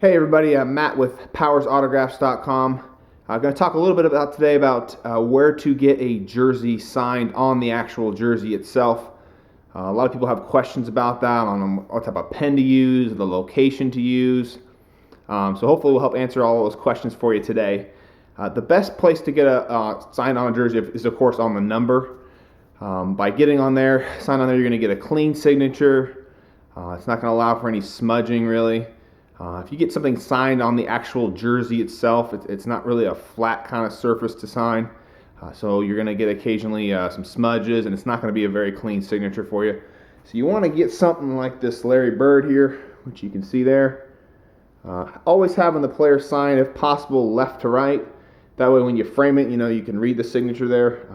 Hey everybody, I'm Matt with powersautographs.com. I'm going to talk a little bit today about where to get a jersey signed on the actual jersey itself. A lot of people have questions about that, on what type of pen to use, the location to use. So hopefully we'll help answer all those questions for you today. The best place to get a sign on a jersey is of course on the number. By getting on there, sign on there, you're going to get a clean signature. It's not going to allow for any smudging really. If you get something signed on the actual jersey itself, it's not really a flat kind of surface to sign. So you're going to get occasionally some smudges, and it's not going to be a very clean signature for you. So you want to get something like this Larry Bird here, which you can see there. Always having the player sign, if possible, left to right. That way when you frame it, you can read the signature there.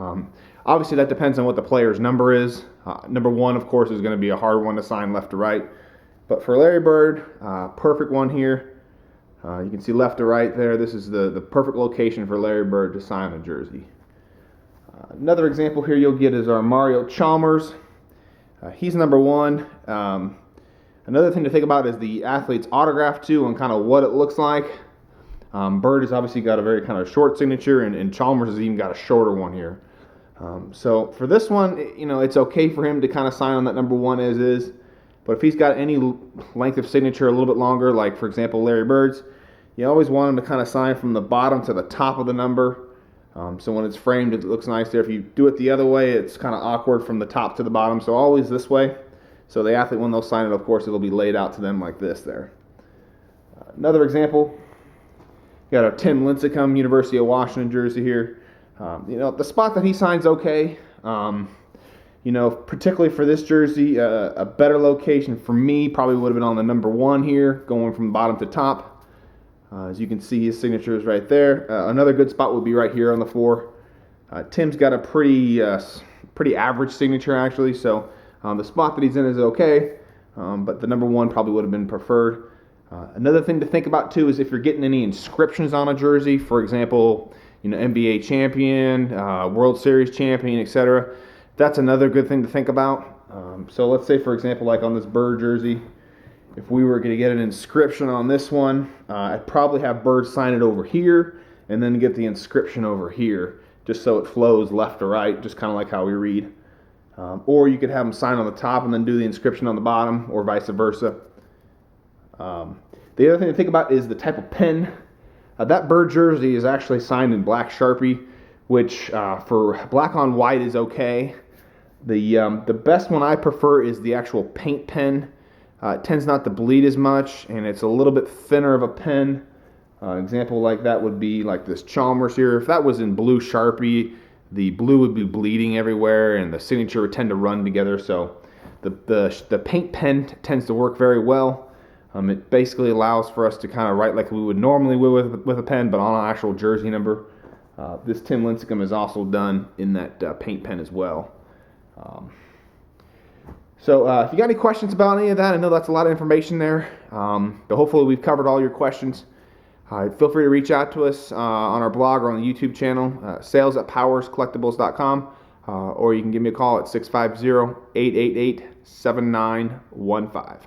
Obviously that depends on what the player's number is. Number 1, of course, is going to be a hard one to sign left to right. But for Larry Bird, perfect one here. You can see left to right there. This is the perfect location for Larry Bird to sign a jersey. Another example here you'll get is our Mario Chalmers. He's number 1. Another thing to think about is the athlete's autograph too, and kind of what it looks like. Bird has obviously got a very kind of short signature, and Chalmers has even got a shorter one here. So for this one, it's okay for him to kind of sign on that number 1 as is. But if he's got any length of signature a little bit longer, like for example Larry Bird's, you always want him to kind of sign from the bottom to the top of the number. So when it's framed, it looks nice there. If you do it the other way, it's kind of awkward from the top to the bottom. So always this way. So the athlete, when they'll sign it, of course, it'll be laid out to them like this there. Another example, you got our Tim Lincecum, University of Washington jersey here. The spot that he signs okay. Particularly for this jersey, a better location for me probably would have been on the number 1 here, going from bottom to top. As you can see, his signature is right there. Another good spot would be right here on the 4. Tim's got a pretty average signature actually, so the spot that he's in is okay, but the number 1 probably would have been preferred. Another thing to think about too is if you're getting any inscriptions on a jersey, for example, NBA champion, World Series champion, etc. That's another good thing to think about. So let's say, for example, like on this Bird jersey, if we were going to get an inscription on this one, I'd probably have Bird sign it over here and then get the inscription over here, just so it flows left to right, just kind of like how we read. Or you could have him sign on the top and then do the inscription on the bottom, or vice versa. The other thing to think about is the type of pen. That Bird jersey is actually signed in black Sharpie, which for black on white is okay. The best one I prefer is the actual paint pen. It tends not to bleed as much, and it's a little bit thinner of a pen. Example like that would be like this Chalmers here. If that was in blue Sharpie, the blue would be bleeding everywhere, and the signature would tend to run together. So the paint pen tends to work very well. It basically allows for us to kind of write like we would normally with a pen, but on an actual jersey number. This Tim Lincecum is also done in that paint pen as well. So if you got any questions about any of that, I know that's a lot of information there, but hopefully we've covered all your questions. Feel free to reach out to us on our blog or on the YouTube channel, sales@powerscollectibles.com, or you can give me a call at 650-888-7915.